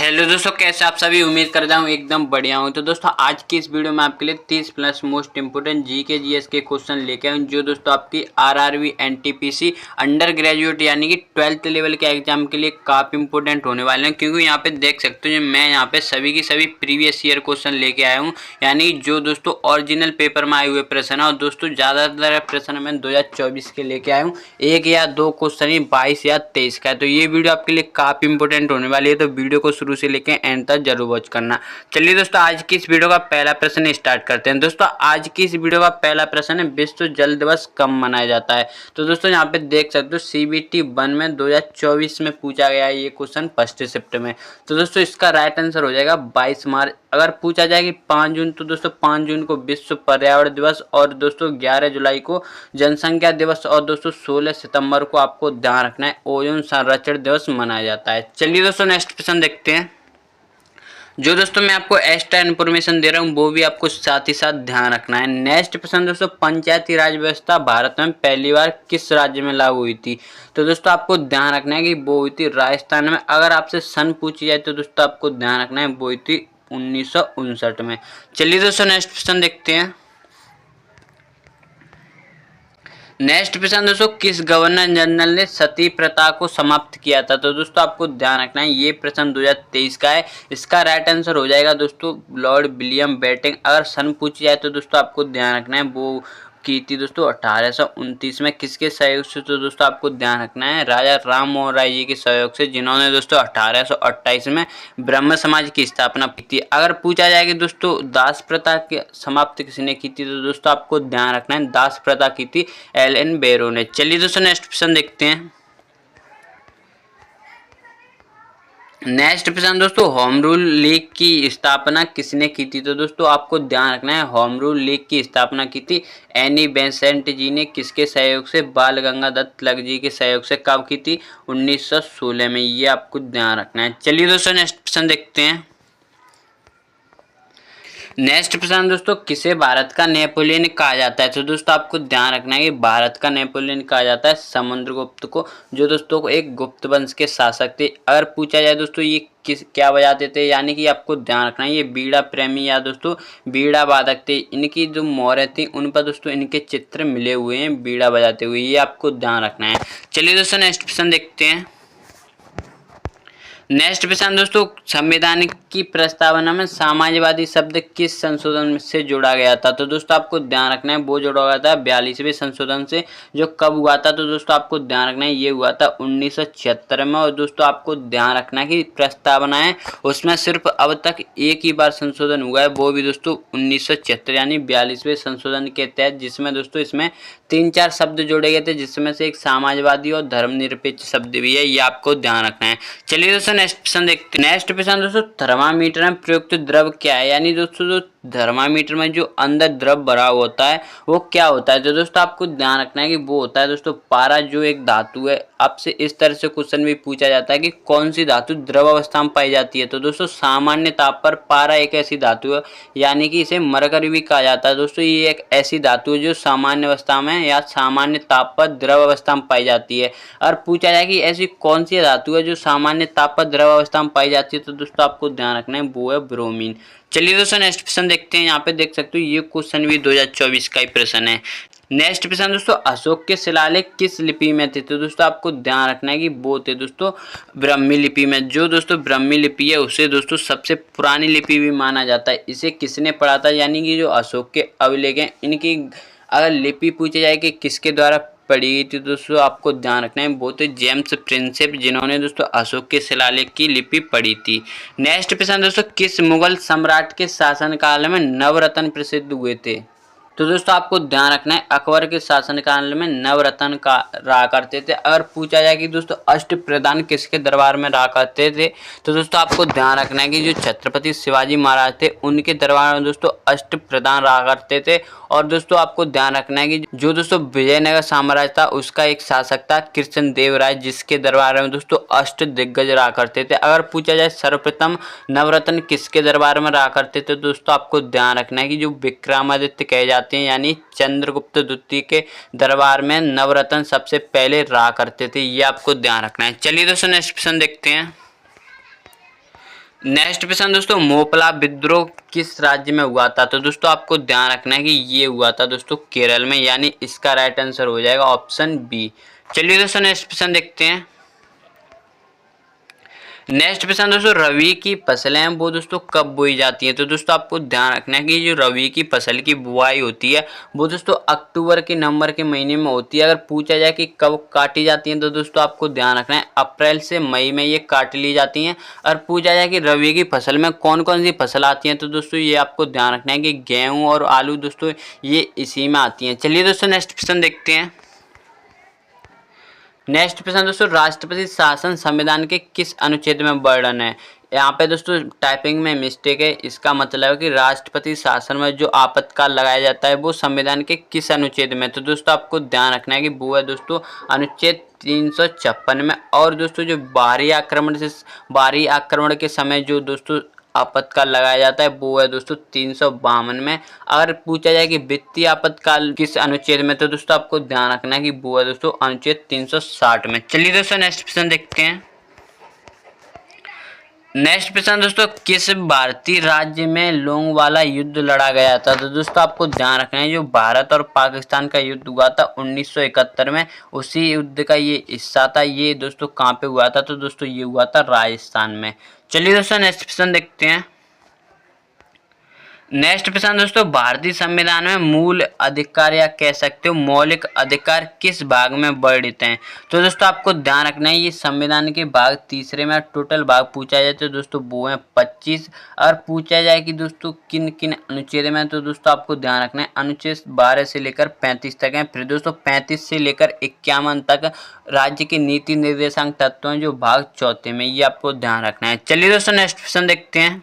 Hello दोस्तों, कैसे आप सभी। उम्मीद करता हूँ एकदम बढ़िया हूँ। तो दोस्तों आज की इस वीडियो में आपके लिए 30 plus most important GK GS के क्वेश्चन लेके आऊँ जो दोस्तों आपकी आरआरबी एनटीपीसी अंडर ग्रेजुएट यानी कि 12th लेवल के एग्जाम के लिए काफ़ी इंपॉर्टेंट होने वाले हैं। क्योंकि यहाँ पे देख सकते हो मैं यहाँ पे सभी की सभी प्रीवियस ईयर क्वेश्चन लेके आया हूँ, यानी जो दोस्तों ओरिजिनल पेपर में आए हुए प्रश्न है। और दोस्तों ज़्यादातर प्रश्न मैं 2024 के लेके आया हूँ, एक या दो क्वेश्चन ही 22 या 23 का है। तो ये वीडियो आपके लिए काफ़ी इंपॉर्टेंट होने वाली है, तो वीडियो को शुरू से लेकर एंड तक जरूर वॉच करना। चलिए दोस्तों आज की इस वीडियो का पहला प्रश्न स्टार्ट करते हैं। दोस्तों आज की इस वीडियो का पहला प्रश्न है, विश्व जल दिवस कब मनाया जाता है। तो दोस्तों यहाँ पे देख सकते हो CBT 1 में 2024 में पूछा गया है ये क्वेश्चन 1 शिफ्ट में। तो दोस्तों इसका राइट आंसर हो जाएगा 22 मार्च। अगर पूछा जाए कि 5 जून, तो दोस्तों 5 जून को विश्व पर्यावरण दिवस, और दोस्तों 11 जुलाई को जनसंख्या दिवस, और दोस्तों 16 सितंबर को आपको ध्यान रखना है ओजोन संरक्षण दिवस मनाया जाता है। चलिए दोस्तों नेक्स्ट क्वेश्चन देखते हैं। जो दोस्तों मैं आपको एक्स्ट्रा इन्फॉर्मेशन दे रहा हूँ वो भी आपको साथ ही साथ ध्यान रखना है। नेक्स्ट प्रश्न दोस्तों, पंचायती राज व्यवस्था भारत में पहली बार किस राज्य में लागू हुई थी। तो दोस्तों आपको ध्यान रखना है कि वो हुई थी राजस्थान में। अगर आपसे सन पूछी जाए तो दोस्तों आपको ध्यान रखना है वो हुई थी 1959 में। चलिए दोस्तों नेक्स्ट प्रश्न देखते हैं। नेक्स्ट प्रश्न दोस्तों, किस गवर्नर जनरल ने सती प्रथा को समाप्त किया था। तो दोस्तों आपको ध्यान रखना है ये प्रश्न 2023 का है। इसका राइट आंसर हो जाएगा दोस्तों लॉर्ड विलियम बेंटिंक। अगर सन पूछी जाए तो दोस्तों आपको ध्यान रखना है वो की थी दोस्तों 1829 में। किसके सहयोग से, तो दोस्तों आपको ध्यान रखना है राजा राम मोहन राय जी के सहयोग से, जिन्होंने दोस्तों 1828 में ब्रह्म समाज की स्थापना की थी। अगर पूछा जाए कि दोस्तों दास प्रथा की समाप्त किसने की थी, तो दोस्तों आपको ध्यान रखना है दास प्रथा की थी एलन बेरो ने। चलिए दोस्तों नेक्स्ट क्वेश्चन देखते हैं। नेक्स्ट प्रश्न दोस्तों, होम रूल लीग की स्थापना किसने की थी। तो दोस्तों आपको ध्यान रखना है होम रूल लीग की स्थापना की थी एनी बेसेंट जी ने। किसके सहयोग से, बाल गंगाधर तिलक जी के सहयोग से। कब की थी, 1916 में। ये आपको ध्यान रखना है। चलिए दोस्तों नेक्स्ट प्रश्न देखते हैं। नेक्स्ट प्रश्न दोस्तों, किसे भारत का नेपोलियन कहा जाता है। तो दोस्तों आपको ध्यान रखना है कि भारत का नेपोलियन कहा जाता है समुद्रगुप्त को, जो दोस्तों को एक गुप्त वंश के शासक थे। अगर पूछा जाए दोस्तों ये किस क्या बजाते थे, यानी कि आपको ध्यान रखना है ये बीड़ा प्रेमी या दोस्तों बीड़ा वादक थे। इनकी जो मोहरें थी उन पर दोस्तों इनके चित्र मिले हुए हैं बीड़ा बजाते हुए, ये आपको ध्यान रखना है। चलिए दोस्तों नेक्स्ट प्रश्न देखते हैं। नेक्स्ट प्रश्न दोस्तों, संविधान की प्रस्तावना में समाजवादी शब्द किस संशोधन से जोड़ा गया था। तो दोस्तों आपको ध्यान रखना है वो जोड़ा गया था 42वें संशोधन से, जो कब हुआ था। तो दोस्तों आपको ध्यान रखना है ये हुआ था 1976 में। और दोस्तों आपको ध्यान रखना है कि प्रस्तावना है उसमें सिर्फ अब तक एक ही बार संशोधन हुआ है, वो भी दोस्तों 1976 यानी 42वें संशोधन के तहत, जिसमें दोस्तों इसमें 3-4 शब्द जोड़े गए थे, जिसमें से एक समाजवादी और धर्मनिरपेक्ष शब्द भी है, ये आपको ध्यान रखना है। चलिए दोस्तों नेक्स्ट प्रश्न देखते हैं। नेक्स्ट प्रश्न दोस्तों, थर्मामीटर में प्रयुक्त द्रव क्या है, यानी दोस्तों जो थर्मामीटर में जो अंदर द्रव भरा होता है वो क्या होता है। तो दोस्तों आपको ध्यान रखना है कि वो होता है दोस्तों पारा, जो एक धातु है। आपसे इस तरह से क्वेश्चन भी पूछा जाता है कि कौन सी धातु द्रव अवस्था में पाई जाती है। तो दोस्तों सामान्य ताप पर पारा एक ऐसी धातु है, यानी कि इसे मरकरी भी कहा जाता है। दोस्तों ये एक ऐसी धातु है जो सामान्य अवस्था में या सामान्य ताप पर द्रव अवस्था में पाई जाती है। और पूछा जाए कि ऐसी कौन सी धातु है जो सामान्य ताप पर द्रव अवस्था में पाई जाती है, तो दोस्तों आपको ध्यान रखना है वो है ब्रोमीन। चलिए दोस्तों नेक्स्ट प्रश्न देखते हैं। यहाँ पे देख सकते हो ये क्वेश्चन भी 2024 का ही प्रश्न है। नेक्स्ट प्रश्न दोस्तों, अशोक के शिलालेख किस लिपि में थे। तो दोस्तों आपको ध्यान रखना है कि वो थे दोस्तों ब्राह्मी लिपि में। जो दोस्तों ब्राह्मी लिपि है उसे दोस्तों सबसे पुरानी लिपि भी माना जाता है। इसे किसने पढ़ा था, यानी कि जो अशोक के अभिलेख हैं इनकी अगर लिपि पूछी जाए कि किसके द्वारा पढ़ी गई थी, दोस्तों आपको ध्यान रखना है वो थे जेम्स प्रिंसेप, जिन्होंने दोस्तों अशोक के शिलालेख की लिपि पढ़ी थी। नेक्स्ट प्रश्न दोस्तों, किस मुगल सम्राट के शासनकाल में नवरत्न प्रसिद्ध हुए थे। तो दोस्तों आपको ध्यान रखना है अकबर के शासनकाल में नवरत्न का रहा करते थे। अगर पूछा जाए कि दोस्तों अष्ट प्रधान किसके दरबार में रहा करते थे, तो दोस्तों आपको ध्यान रखना है कि जो छत्रपति शिवाजी महाराज थे उनके दरबार में दोस्तों अष्ट प्रधान रहा करते थे। और दोस्तों आपको ध्यान रखना है कि जो दोस्तों विजयनगर साम्राज्य था उसका एक शासक था कृष्ण देव राय, जिसके दरबार में दोस्तों अष्ट दिग्गज रहा करते थे। अगर पूछा जाए सर्वप्रथम नवरत्न किसके दरबार में रहा करते थे, दोस्तों आपको ध्यान रखना है कि जो विक्रमादित्य कहे जाते हैं यानी चंद्रगुप्त द्वितीय के दरबार में नवरत्न सबसे पहले रहा करते थे, ये आपको ध्यान रखना है। चलिए दोस्तों नेक्स्ट प्रश्न देखते हैं। नेक्स्ट प्रश्न दोस्तों, मोपला विद्रोह किस राज्य में हुआ था? तो दोस्तों आपको ध्यान रखना है कि ये हुआ था दोस्तों केरल में, यानी इसका राइट आंसर हो जाएगा ऑप्शन बी। चलिए दोस्तों नेक्स्ट प्रश्न देखते हैं। नेक्स्ट प्रश्न दोस्तों, रबी की फसलें हैं वो दोस्तों कब बोई जाती है? तो दोस्तों आपको ध्यान रखना है कि जो रबी की फसल की बुआई होती है वो दोस्तों अक्टूबर के नवंबर के महीने में होती है। अगर पूछा जाए कि कब काटी जाती है तो दोस्तों आपको ध्यान रखना है अप्रैल से मई में ये काट ली जाती हैं। और पूछा जाए कि रबी की फसल में कौन कौन सी फसल आती हैं तो दोस्तों ये आपको ध्यान रखना है कि गेहूँ और आलू दोस्तों ये इसी में आती हैं। चलिए दोस्तों नेक्स्ट प्रश्न देखते हैं। नेक्स्ट प्रश्न दोस्तों, राष्ट्रपति शासन संविधान के किस अनुच्छेद में वर्णन है? यहाँ पे दोस्तों टाइपिंग में मिस्टेक है, इसका मतलब है कि राष्ट्रपति शासन में जो आपातकाल लगाया जाता है वो संविधान के किस अनुच्छेद में? तो दोस्तों आपको ध्यान रखना है कि वो है दोस्तों अनुच्छेद 356 में। और दोस्तों जो बाहरी आक्रमण के समय जो दोस्तों आपातकाल लगाया जाता है वो है दोस्तों 352 में। अगर पूछा जाए कि वित्तीय आपातकाल किस अनुच्छेद में तो दोस्तों आपको ध्यान रखना है कि वो है दोस्तों अनुच्छेद 360 में। चलिए दोस्तों नेक्स्ट प्रश्न देखते हैं। नेक्स्ट प्रश्न दोस्तों, किस भारतीय राज्य में लोंगवाला युद्ध लड़ा गया था? तो दोस्तों आपको ध्यान रखना है जो भारत और पाकिस्तान का युद्ध हुआ था 1971 में, उसी युद्ध का ये हिस्सा था। ये दोस्तों कहाँ पे हुआ था? तो दोस्तों ये हुआ था राजस्थान में। चलिए दोस्तों नेक्स्ट प्रश्न देखते हैं। नेक्स्ट प्रश्न दोस्तों, भारतीय संविधान में मूल अधिकार या कह सकते हो मौलिक अधिकार किस भाग में वर्णित हैं? तो दोस्तों आपको ध्यान रखना है ये संविधान के भाग तीसरे में टोटल भाग पूछा जाए तो दोस्तों वो है 25। और पूछा जाए कि दोस्तों किन किन अनुच्छेद में तो दोस्तों आपको ध्यान रखना है अनुच्छेद 12 से लेकर 35 तक है। फिर दोस्तों 35 से लेकर 51 तक राज्य के नीति निर्देशांक तत्व हैं जो भाग चौथे में, ये आपको ध्यान रखना है। चलिए दोस्तों नेक्स्ट प्रश्न देखते हैं।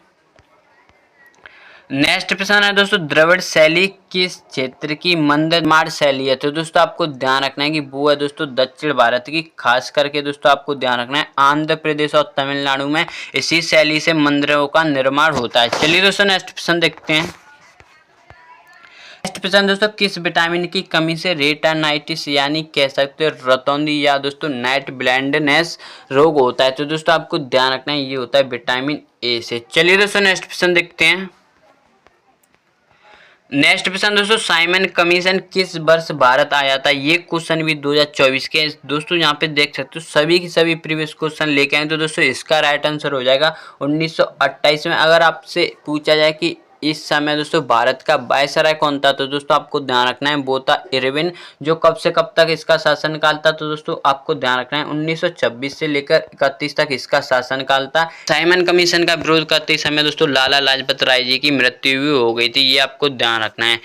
नेक्स्ट प्रश्न है दोस्तों, द्रविड़ शैली किस क्षेत्र की मंदमार शैली है? तो दोस्तों आपको ध्यान रखना है कि वो है दोस्तों दक्षिण भारत की, खास करके दोस्तों आपको ध्यान रखना है आंध्र प्रदेश और तमिलनाडु में इसी शैली से मंदिरों का निर्माण होता है। चलिए दोस्तों नेक्स्ट प्रश्न देखते हैं। नेक्स्ट प्रश्न दोस्तों, किस विटामिन की कमी से रेटिनाइटिस यानी कह सकते हो रतौंधी या दोस्तों नाइट ब्लाइंडनेस रोग होता है? तो दोस्तों आपको ध्यान रखना है ये होता है विटामिन ए से। चलिए दोस्तों नेक्स्ट प्रश्न देखते हैं। नेक्स्ट प्रश्न दोस्तों, साइमन कमीशन किस वर्ष भारत आया था? ये क्वेश्चन भी 2024 के दोस्तों यहाँ पे देख सकते हो सभी के सभी प्रीवियस क्वेश्चन लेके आए तो दोस्तों इसका राइट आंसर हो जाएगा 1928 में। अगर आपसे पूछा जाए कि इस समय दोस्तों भारत का वायसराय कौन था तो दोस्तों आपको ध्यान रखना है वो था इरविन। जो कब से कब तक इसका शासनकाल था तो दोस्तों आपको ध्यान रखना है 1926 से लेकर 31 तक इसका शासनकाल था। साइमन कमीशन का विरोध करते समय दोस्तों लाला लाजपत राय जी की मृत्यु भी हो गई थी, ये आपको ध्यान रखना है।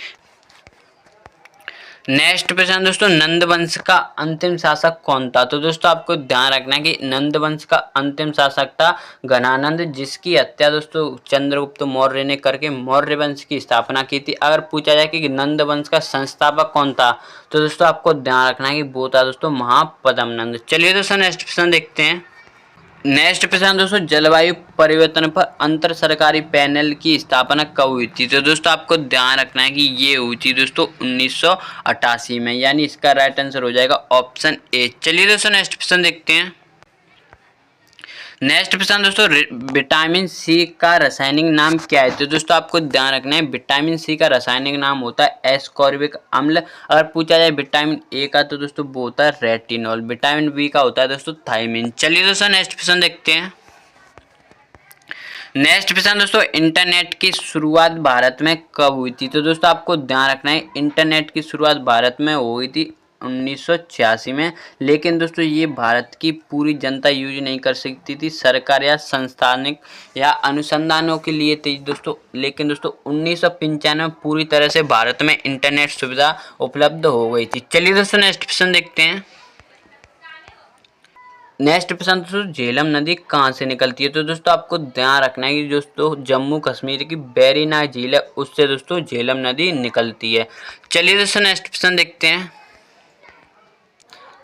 नेक्स्ट प्रश्न दोस्तों, नंद वंश का अंतिम शासक कौन था? तो दोस्तों आपको ध्यान रखना है कि नंद वंश का अंतिम शासक था घनानंद, जिसकी हत्या दोस्तों चंद्रगुप्त मौर्य ने करके मौर्य वंश की स्थापना की थी। अगर पूछा जाए कि नंद वंश का संस्थापक कौन था तो दोस्तों आपको ध्यान रखना है कि वो था दोस्तों महापद्मनंद। चलिए दोस्तों नेक्स्ट प्रश्न देखते हैं। नेक्स्ट प्रश्न दोस्तों, जलवायु परिवर्तन पर अंतर सरकारी पैनल की स्थापना कब हुई थी? तो दोस्तों आपको ध्यान रखना है कि ये हुई थी दोस्तों 1988 में, यानी इसका राइट आंसर हो जाएगा ऑप्शन ए। चलिए दोस्तों नेक्स्ट प्रश्न देखते हैं। नेक्स्ट प्रश्न दोस्तों, विटामिन सी का रासायनिक नाम क्या है? तो दोस्तों आपको ध्यान रखना है विटामिन सी का रासायनिक नाम होता है एस्कॉर्बिक अम्ल। अगर पूछा जाए विटामिन ए का तो दोस्तों वो होता है रेटिनॉल। विटामिन बी का होता है दोस्तों थायमिन। चलिए दोस्तों नेक्स्ट प्रश्न देखते हैं। नेक्स्ट प्रश्न दोस्तों, इंटरनेट की शुरुआत भारत में कब हुई थी? तो दोस्तों आपको ध्यान रखना है इंटरनेट की शुरुआत भारत में हुई थी 1986 में, लेकिन दोस्तों ये भारत की पूरी जनता यूज नहीं कर सकती थी, सरकार या संस्थानिक या अनुसंधानों के लिए थी दोस्तों। लेकिन दोस्तों 1995 में पूरी तरह से भारत में इंटरनेट सुविधा उपलब्ध हो गई थी। चलिए दोस्तों नेक्स्ट प्रश्न देखते हैं। नेक्स्ट प्रश्न दोस्तों, झेलम नदी कहाँ से निकलती है? तो दोस्तों आपको ध्यान रखना है कि दोस्तों जम्मू कश्मीर की वेरीनाग झील है उससे दोस्तों झेलम नदी निकलती है। चलिए दोस्तों नेक्स्ट प्रश्न देखते हैं।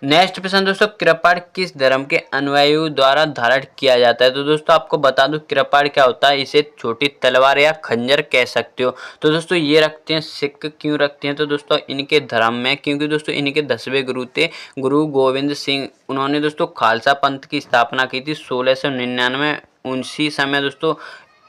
नेक्स्ट प्रश्न दोस्तों, कृपाण किस धर्म के अनुयायियों द्वारा धारण किया जाता है? तो दोस्तों आपको बता दूं कृपाण क्या होता है, इसे छोटी तलवार या खंजर कह सकते हो। तो दोस्तों ये रखते हैं सिख, क्यों रखते हैं? तो दोस्तों इनके धर्म में, क्योंकि दोस्तों इनके 10वें गुरु थे गुरु गोविंद सिंह। उन्होंने दोस्तों खालसा पंथ की स्थापना की थी 1699। उसी समय दोस्तों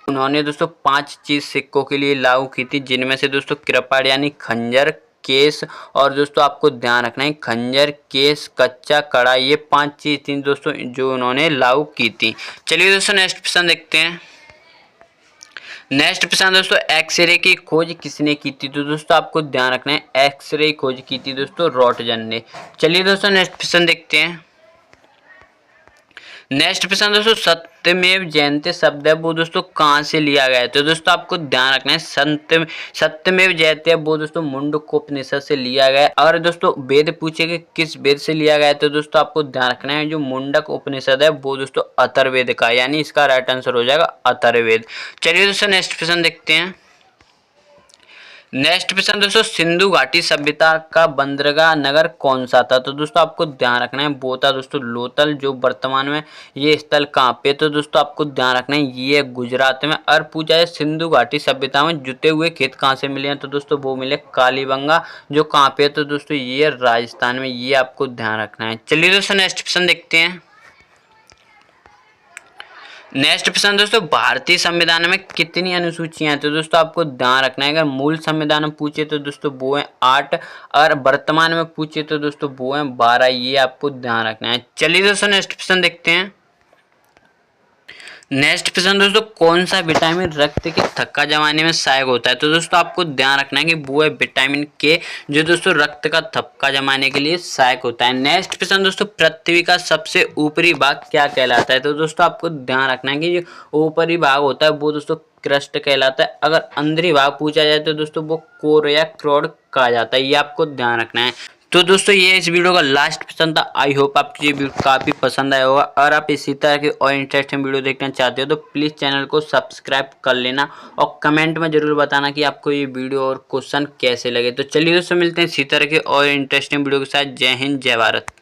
उन्होंने दोस्तों 5 चीज सिक्कों के लिए लागू की थी, जिनमें से दोस्तों कृपाण यानी खंजर, केस और दोस्तों आपको ध्यान रखना है खंजर, केस, कच्चा, कड़ा, ये 5 चीज थी दोस्तों जो उन्होंने लागू की थी। चलिए दोस्तों नेक्स्ट प्रश्न देखते हैं। नेक्स्ट प्रश्न दोस्तों, एक्सरे की खोज किसने की थी? तो दोस्तों आपको ध्यान रखना है एक्सरे की खोज की थी दोस्तों रॉटजन ने। चलिए दोस्तों नेक्स्ट प्रश्न देखते हैं। नेक्स्ट प्रश्न दोस्तों, सत्यमेव जयते शब्द है वो दोस्तों कहाँ से लिया गया है? तो दोस्तों आपको ध्यान रखना है सत्यमेव जयते वो दोस्तों मुंडकोपनिषद से लिया गया है। अगर दोस्तों वेद पूछे कि किस वेद से लिया गया है, तो दोस्तों आपको ध्यान रखना है जो मुंडक उपनिषद है वो दोस्तों अथर्ववेद का, यानी इसका राइट आंसर हो जाएगा अथर्ववेद। चलिए दोस्तों नेक्स्ट प्रश्न देखते हैं। नेक्स्ट प्रश्न दोस्तों, सिंधु घाटी सभ्यता का बंदरगाह नगर कौन सा था? तो दोस्तों आपको ध्यान रखना है वो था दोस्तों लोथल, जो वर्तमान में ये स्थल कहाँ पे? तो दोस्तों आपको ध्यान रखना है ये गुजरात में। और पूछा है सिंधु घाटी सभ्यता में जुते हुए खेत कहाँ से मिले हैं? तो दोस्तों वो मिले कालीबंगा, जो कहाँ पे है? तो दोस्तों ये राजस्थान में, ये आपको ध्यान रखना है। चलिए दोस्तों नेक्स्ट प्रश्न देखते हैं। नेक्स्ट प्रश्न दोस्तों, भारतीय संविधान में कितनी अनुसूचियां हैं? तो दोस्तों आपको ध्यान रखना है अगर मूल संविधान में पूछे तो दोस्तों वो है 8, और वर्तमान में पूछे तो दोस्तों वो है 12, ये आपको ध्यान रखना है। चलिए दोस्तों नेक्स्ट प्रश्न देखते हैं। नेक्स्ट प्रश्न दोस्तों, कौन सा विटामिन रक्त की थक्का जमाने में सहायक होता है? तो दोस्तों आपको ध्यान रखना है कि वो है विटामिन के, जो दोस्तों रक्त का थक्का जमाने के लिए सहायक होता है। नेक्स्ट प्रश्न दोस्तों, पृथ्वी का सबसे ऊपरी भाग क्या कहलाता है? तो दोस्तों आपको ध्यान रखना है कि जो ऊपरी भाग होता है वो दोस्तों क्रस्ट कहलाता है। अगर अंदरी भाग पूछा जाए तो दोस्तों वो कोर या क्रोड कहा जाता है, ये आपको ध्यान रखना है। तो दोस्तों ये इस वीडियो का लास्ट प्रश्न था। आई होप आपको ये वीडियो काफ़ी पसंद आया होगा। अगर आप इसी तरह के और इंटरेस्टिंग वीडियो देखना चाहते हो तो प्लीज़ चैनल को सब्सक्राइब कर लेना और कमेंट में ज़रूर बताना कि आपको ये वीडियो और क्वेश्चन कैसे लगे। तो चलिए दोस्तों मिलते हैं इसी तरह के और इंटरेस्टिंग वीडियो के साथ। जय हिंद, जय भारत।